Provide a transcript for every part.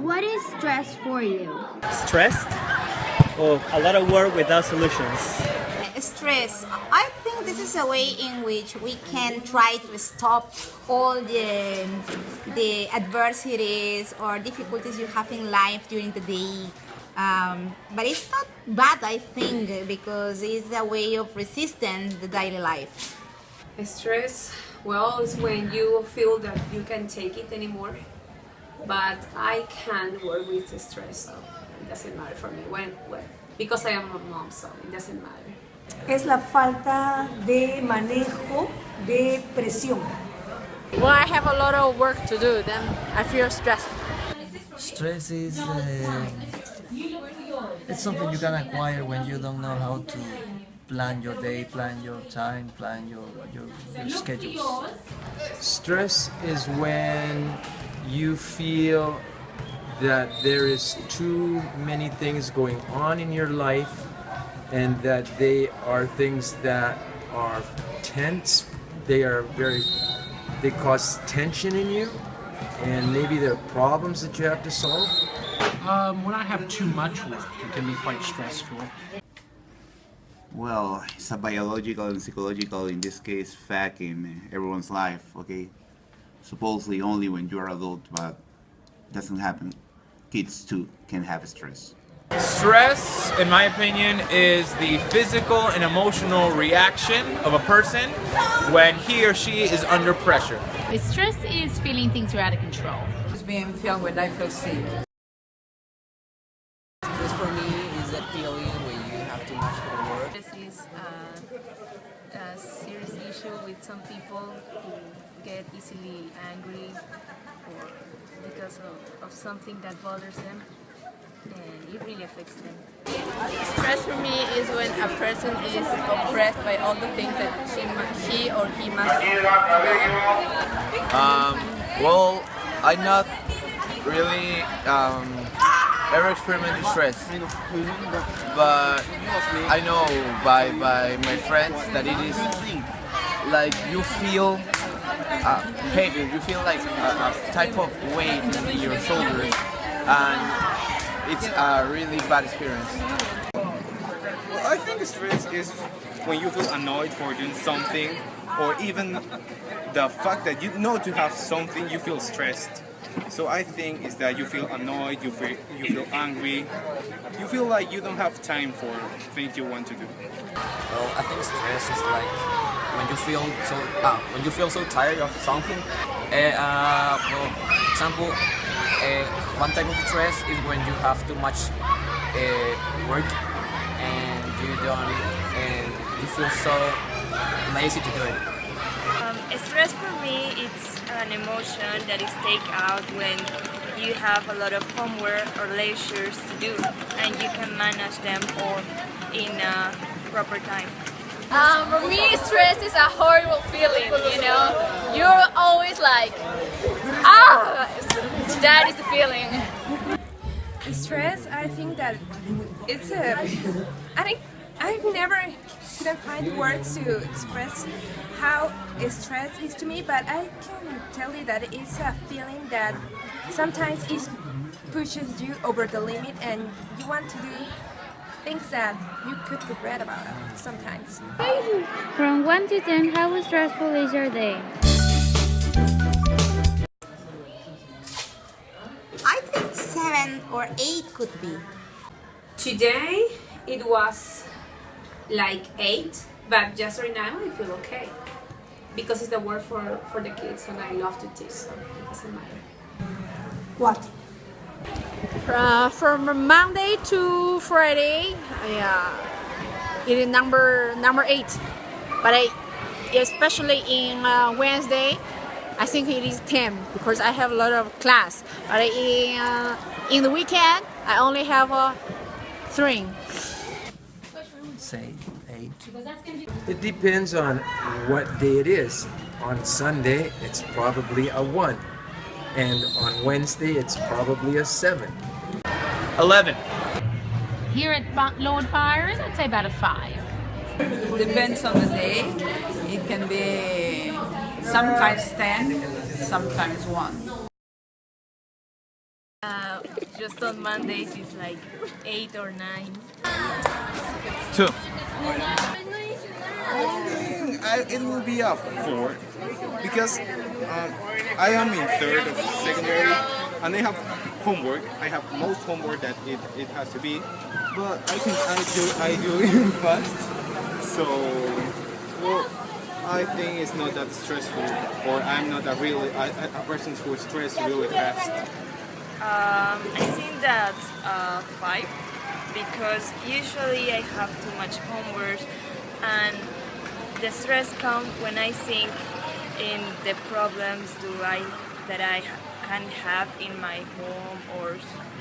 What is stress for you? Stressed? Oh, a lot of work without solutions. Stress. I think this is a way in which we can try to stop all the adversities or difficulties you have in life during the day. But it's not bad, I think, because it's a way of resistance the daily life. Stress, well, is when you feel that you can't take it anymore. But I can work with the stress, so it doesn't matter for me. Because I am a mom, so it doesn't matter. Es la falta de manejo de presión. When I have a lot of work to do, then I feel stressed. Stress is it's something you can acquire when you don't know how to plan your day, plan your time, plan your schedules. Stress is when you feel that there is too many things going on in your life and that they are things that are tense, they cause tension in you, and maybe there are problems that you have to solve. When I have too much work, it can be quite stressful. Well, it's a biological and psychological, in this case, fact in everyone's life, okay? Supposedly only when you're adult, but it doesn't happen. Kids too can have stress. Stress, in my opinion, is the physical and emotional reaction of a person when he or she is under pressure. Stress is feeling things are out of control. It's being felt when I feel sick. Stress for me is that feeling when you have too much work. Stress is a serious issue with some people who get easily angry or because of something that bothers them, and it really affects them. Stress for me is when a person is oppressed by all the things that she or he must do. Well, I not really ever experimented stress, but I know by my friends that it is like you feel heavy, you feel like a type of weight in your shoulders, and it's a really bad experience. Well, I think stress is when you feel annoyed for doing something, or even the fact that you know to have something, you feel stressed. So I think is that you feel annoyed, you feel angry, you feel like you don't have time for things you want to do. Well, I think stress is like when you feel so tired of something. Well, for example, one type of stress is when you have too much work and you feel so lazy to do it. Stress for me is an emotion that is taken out when you have a lot of homework or leisures to do and you can manage them all in a proper time. For me, stress is a horrible feeling, you know? You're always like, that is the feeling. Stress, I think that it's I never couldn't find words to express how stress is to me, but I can tell you that it's a feeling that sometimes it pushes you over the limit and you want to do things that you could regret about it sometimes. From 1 to 10, how stressful is your day? I think 7 or 8 could be. Today it was like 8, but just right now I feel okay. Because it's the work for the kids and I love to teach, so it doesn't matter. What? From Monday to Friday, it is number 8. But especially in Wednesday, I think it is 10 because I have a lot of class. But in the weekend, I only have 3. I would say 8. It depends on what day it is. On Sunday, it's probably a 1. And on Wednesday, it's probably a 7. 11. Here at Lord Byron, I'd say about a 5. Depends on the day. It can be sometimes 10, sometimes 1. Just on Mondays it's like 8 or 9. 2. It will be a 4 because I am in 3rd of secondary and I have homework. I have most homework that it has to be, but I do it fast. So well, I think it's not that stressful, or I'm not a person who is stressed really fast. I think that 5 because usually I have too much homework and the stress comes when I think in the problems that I can have in my home or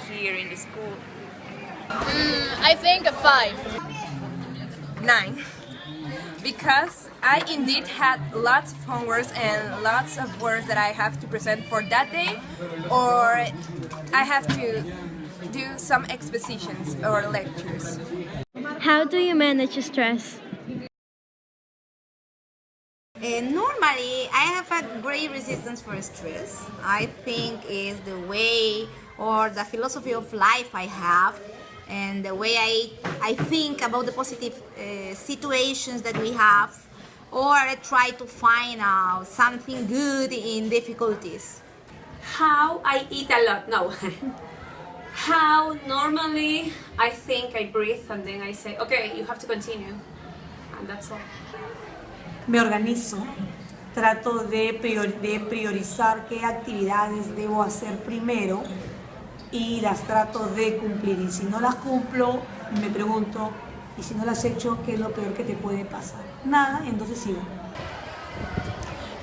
here in the school. I think a 5. 9. Because I indeed had lots of homework and lots of works that I have to present for that day, or I have to do some expositions or lectures. How do you manage stress? Normally, I have a great resistance for stress. I think is the way or the philosophy of life I have, and the way I think about the positive situations that we have, or I try to find out something good in difficulties. How I eat a lot, no. How normally I think, I breathe, and then I say, okay, you have to continue, and that's all. Me organizo, trato de priorizar qué actividades debo hacer primero y las trato de cumplir. Y si no las cumplo, me pregunto, y si no las he hecho, ¿qué es lo peor que te puede pasar? Nada, entonces sigo.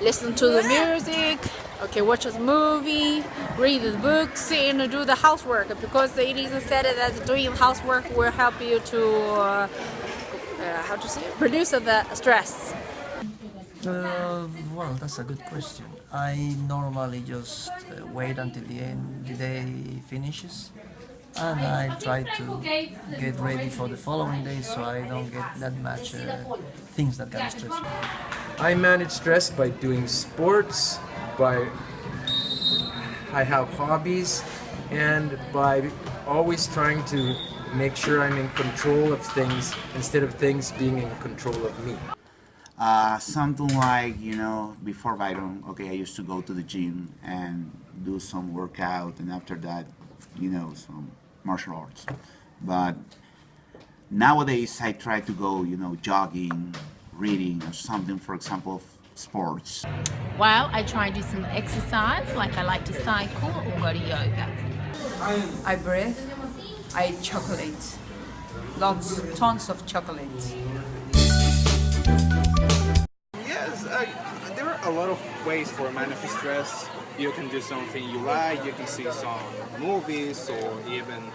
Listen to the music, okay, watch a movie, read the books, and do the housework, because it is said that doing housework will help you to, reduce the stress. Well, that's a good question. I normally just wait until the day finishes, and I try to get ready for the following day so I don't get that much things that can stress me. I manage stress by doing sports, I have hobbies, and by always trying to make sure I'm in control of things instead of things being in control of me. Something like, before Byron, okay, I used to go to the gym and do some workout, and after that, some martial arts. But nowadays, I try to go, jogging, reading, or something, for example, sports. Well, I try to do some exercise, like I like to cycle or go to yoga. I breathe, I eat chocolate, tons of chocolate. Yes, there are a lot of ways for managing stress. You can do something you like, you can see some movies, or even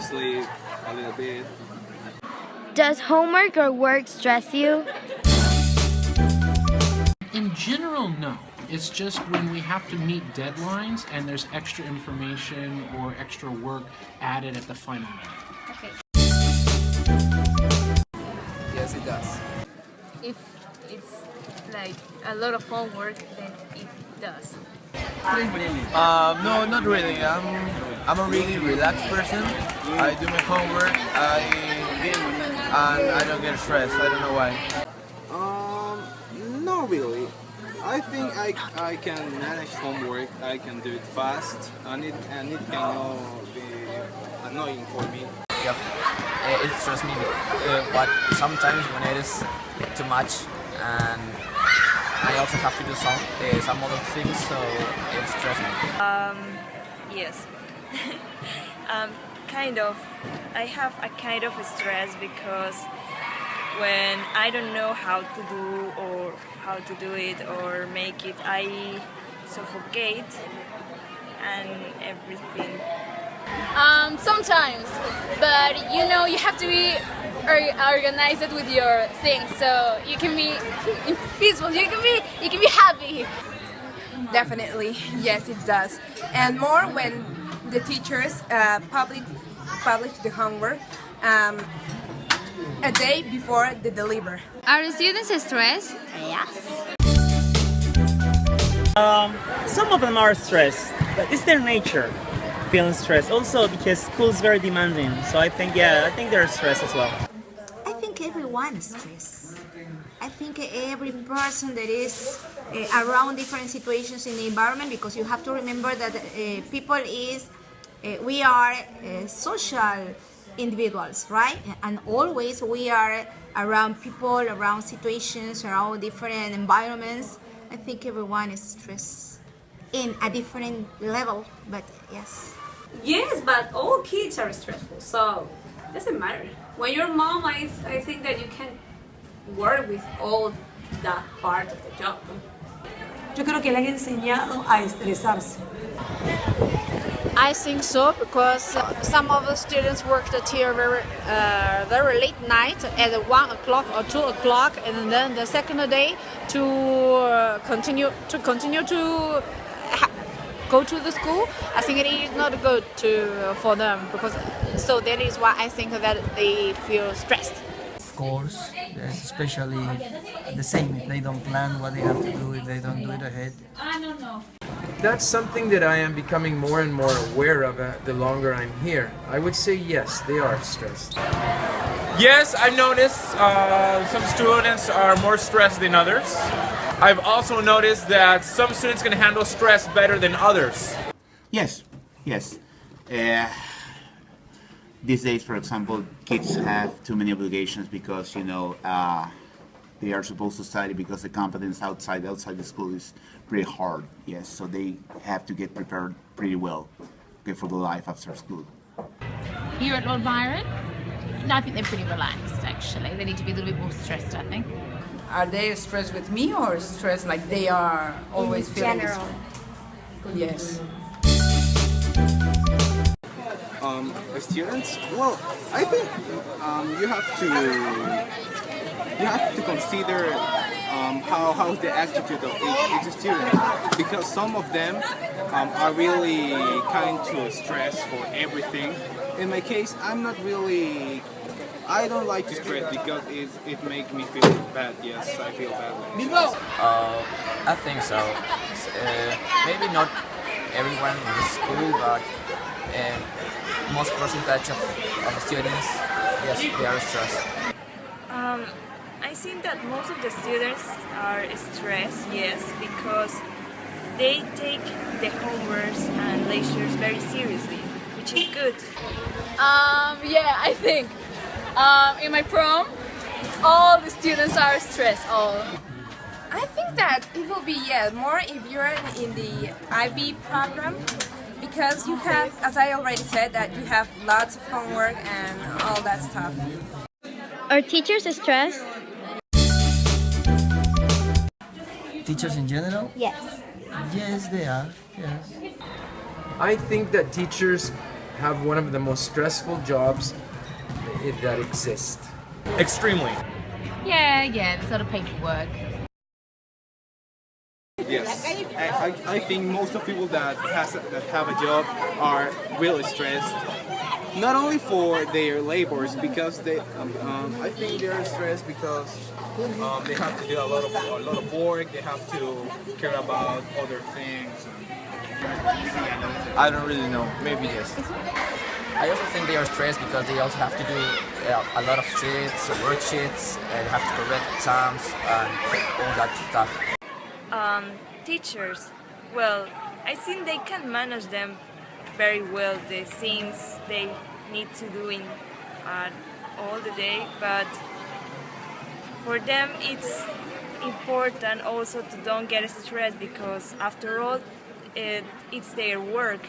sleep a little bit. Does homework or work stress you? In general, no. It's just when we have to meet deadlines and there's extra information or extra work added at the final minute. Okay. Yes, it does. If it's like a lot of homework, then it does. No, not really. I'm a really relaxed person. I do my homework. And I don't get stressed. I don't know why. Not really. I think I can manage homework. I can do it fast, and it cannot be annoying for me. Yep, it stresses me, but sometimes when it is too much, and I also have to do some other things, so it stresses me. Yes. Kind of. I have a kind of stress because when I don't know how to do it or make it, I suffocate and everything. Sometimes, but you have to be organized with your things, so you can be peaceful. You can be happy. Definitely, yes, it does, and more when the teachers publish the homework a day before the deliver. Are the students stressed? Yes. Some of them are stressed, but it's their nature. feeling stressed. Also because school is very demanding, so I think they're stressed as well. I think everyone is stressed. I think every person that is around different situations in the environment, because you have to remember that we are social individuals, right? And always we are around people, around situations, around different environments. I think everyone is stressed in a different level, but yes. Yes, but all kids are stressful, so it doesn't matter. When you're mom, I think that you can work with all that part of the job. Yo creo que le han enseñado a estresarse. I think so, because some of the students worked till very late night at 1 o'clock or 2 o'clock, and then the second day to continue to go to the school. I think it is not good for them, because so that is why I think that they feel stressed. Of course, there's especially the same if they don't plan what they have to do, if they don't do it ahead. That's something that I am becoming more and more aware of the longer I'm here. I would say yes, they are stressed. Yes, I've noticed some students are more stressed than others. I've also noticed that some students can handle stress better than others. Yes. These days, for example, kids have too many obligations because, they are supposed to study because the competence outside the school is pretty hard. Yes, so they have to get prepared pretty well, for the life after school. Here at Lord Byron, no, I think they're pretty relaxed actually. They need to be a little bit more stressed, I think. Are they stressed with me or stressed like they are always feeling general? Yes. Students? Well, I think you have to consider how the attitude of each student, because some of them are really kind to stress for everything. In my case, I don't like to stress because it makes me feel bad. Yes, I feel bad. I think so. Maybe not everyone in the school, but most percentage of students, yes, they are stressed. I think that most of the students are stressed, yes, because they take the homeworks and lectures very seriously, which is good. Yeah, I think in my prom, all the students are stressed. I think that it will be more if you're in the IB program, because you have, as I already said, that you have lots of homework and all that stuff. Are teachers stressed? Teachers in general? Yes. Yes, they are. Yes. I think that teachers have one of the most stressful jobs that exist. Extremely. Yeah, there's a lot of paperwork. Yes, I think most of people that have a job are really stressed. Not only for their labors, because I think they are stressed because they have to do a lot of work. They have to care about other things. I don't really know. Maybe yes. I also think they are stressed because they also have to do a lot of sheets, worksheets, and have to correct exams and all that stuff. Teachers, well, I think they can manage them very well, the things they need to do in all the day, but for them it's important also to don't get stressed, because after all it's their work.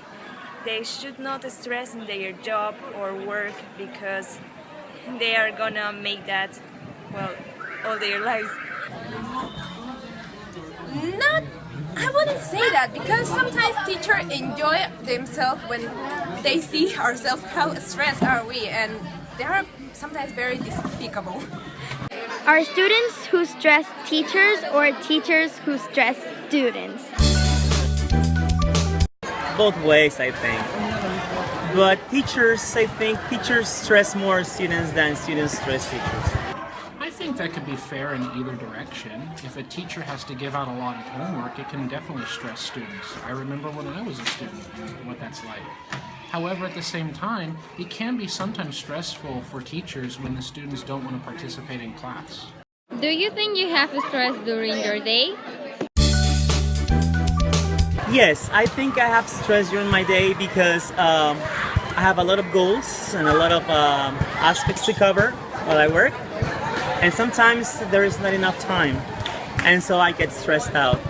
They should not stress in their job or work, because they are gonna make that, well, all their lives. I wouldn't say that, because sometimes teachers enjoy themselves when they see ourselves how stressed are we, and they are sometimes very despicable. Are students who stress teachers or teachers who stress students? Both ways, I think. But I think teachers stress more students than students stress teachers. I think that could be fair in either direction. If a teacher has to give out a lot of homework, it can definitely stress students. I remember when I was a student what that's like. However, at the same time, it can be sometimes stressful for teachers when the students don't want to participate in class. Do you think you have stress during your day? Yes, I think I have stress during my day because I have a lot of goals and a lot of aspects to cover while I work. And sometimes there is not enough time. And so I get stressed out.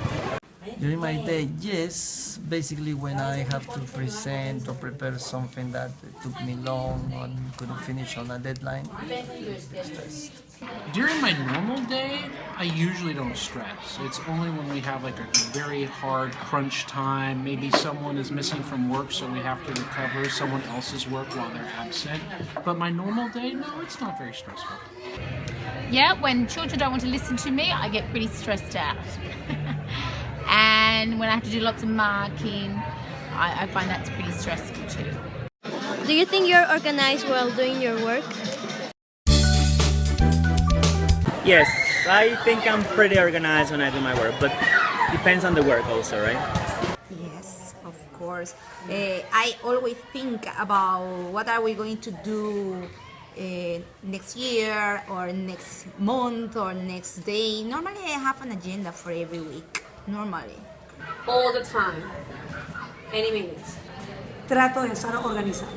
During my day, yes. Basically, when I have to present or prepare something that took me long and couldn't finish on a deadline, I'm stressed. During my normal day, I usually don't stress. It's only when we have like a very hard crunch time, maybe someone is missing from work so we have to recover someone else's work while they're absent. But my normal day, no, it's not very stressful. Yeah, when children don't want to listen to me, I get pretty stressed out. And when I have to do lots of marking, I find that's pretty stressful too. Do you think you're organized while doing your work? Yes, I think I'm pretty organized when I do my work, but depends on the work also, right? Yes, of course. I always think about what are we going to do next year or next month or next day. Normally I have an agenda for every week, normally. All the time, any minute. Trato de estar organizado.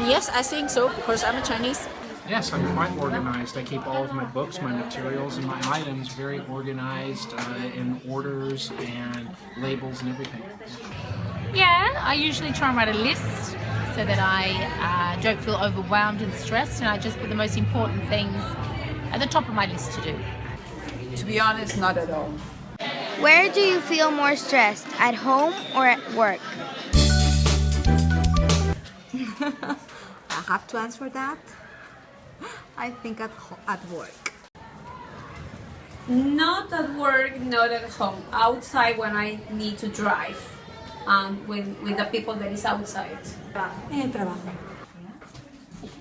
Yes, I think so, because I'm a Chinese. Yes, I'm quite organized. I keep all of my books, my materials, and my items very organized in orders and labels and everything. Yeah, I usually try and write a list so that I don't feel overwhelmed and stressed, and I just put the most important things at the top of my list to do. To be honest, not at all. Where do you feel more stressed, at home or at work? I have to answer that. I think at work. Not at work, not at home. Outside when I need to drive, with the people that is outside. En el trabajo.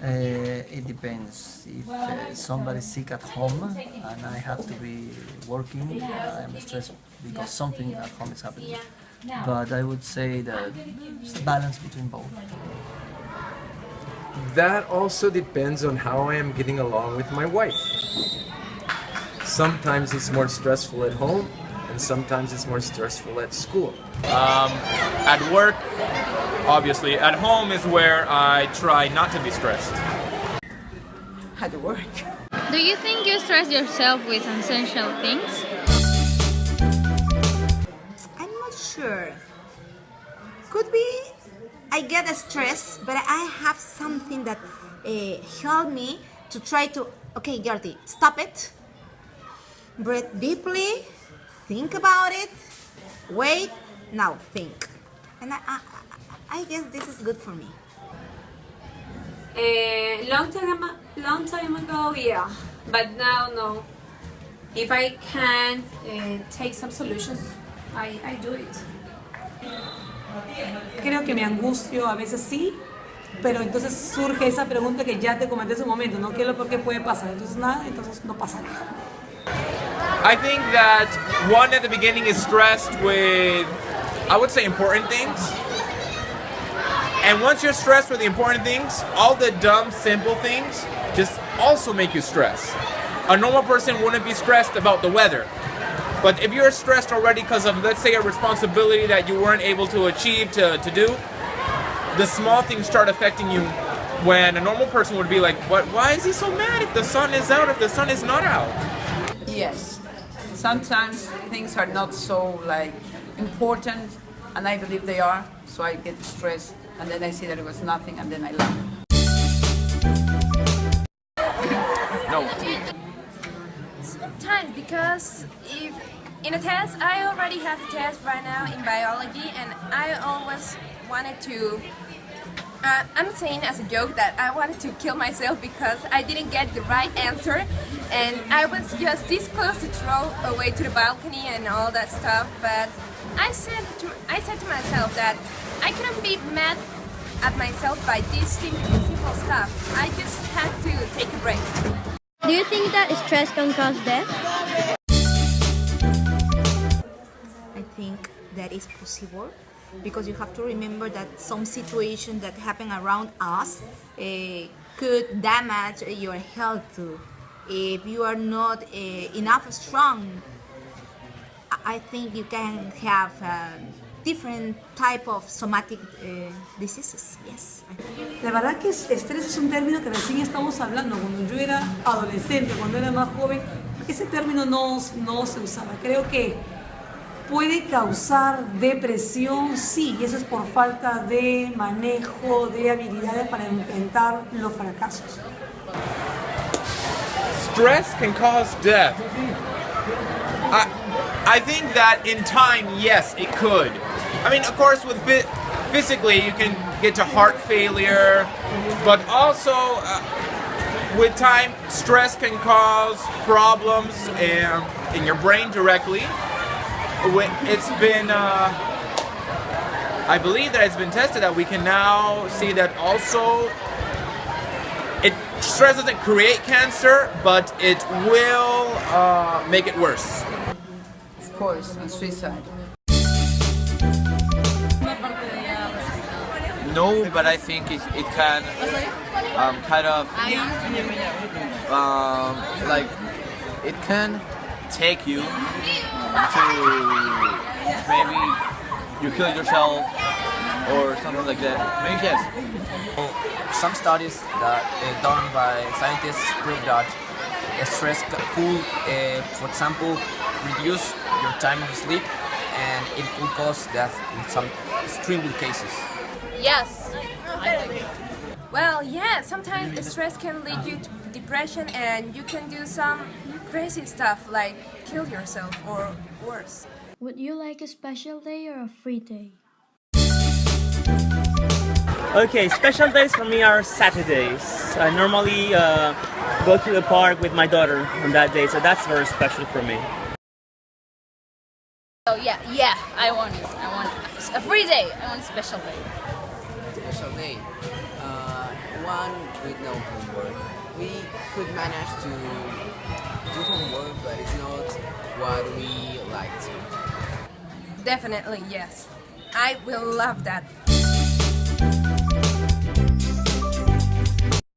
It depends. If somebody's sick at home and I have to be working, I'm stressed because something at home is happening. But I would say that it's a balance between both. That also depends on how I am getting along with my wife. Sometimes it's more stressful at home, and sometimes it's more stressful at school. At work, obviously. At home is where I try not to be stressed. At work. Do you think you stress yourself with essential things? I'm not sure. Could be I get stressed, but I have something that help me to try to, okay, Gertie, stop it. Breathe deeply, think about it, wait, now think. And I guess this is good for me. Long time ago, yeah, but now no. If I can take some solutions, I do it. Creo que me angustio, a veces sí, pero entonces surge esa pregunta que ya te comenté hace un momento, ¿no? ¿Qué es lo peor que puede pasar? Entonces nada, entonces no pasa nada. I think that one at the beginning is stressed with, I would say, important things. And once you're stressed with the important things, all the dumb, simple things just also make you stress. A normal person wouldn't be stressed about the weather. But if you're stressed already because of, let's say, a responsibility that you weren't able to achieve to do, the small things start affecting you when a normal person would be like, why is he so mad if the sun is out, if the sun is not out? Yes. Sometimes things are not so important, and I believe they are, so I get stressed, and then I see that it was nothing, and then I laugh. No. Sometimes, because if in a test, I already have a test right now in biology, and I always wanted to, I'm saying as a joke that I wanted to kill myself because I didn't get the right answer, and I was just this close to throw away to the balcony and all that stuff, but I said to myself that I couldn't be mad at myself by this simple stuff. I just had to take a break. Do you think that stress can cause death? I think that is possible because you have to remember that some situations that happen around us could damage your health too. If you are not enough strong, I think you can have different type of somatic diseases. Yes. La verdad que estrés es un término que recién estamos hablando. Cuando yo era adolescente, cuando era más joven, ese término no se usaba. Creo que puede causar depresión, sí, y eso es por falta de manejo, de habilidades para enfrentar los fracasos. Stress can cause death. I think that in time, yes, it could. I mean, of course, with physically, you can get to heart failure, but also with time, stress can cause problems in your brain directly. It's been, I believe that it's been tested that we can now see that also stress doesn't create cancer, but it will make it worse. Of course, and suicide. No, but I think it can kind of like it can take you to maybe you kill yourself or something like that. Maybe yes. Some studies that done by scientists prove that stress could, for example, reduce your time of sleep, and it could cause death in some extreme cases. Yes, I think. Well, yeah, sometimes stress can lead you to depression and you can do some crazy stuff like kill yourself or worse. Would you like a special day or a free day? Okay, special days for me are Saturdays. I normally go to the park with my daughter on that day, so that's very special for me. Oh yeah, I want a free day. I want a special day. Special day. One with no homework. We could manage to do homework, but it's not what we like to. Definitely, yes. I will love that.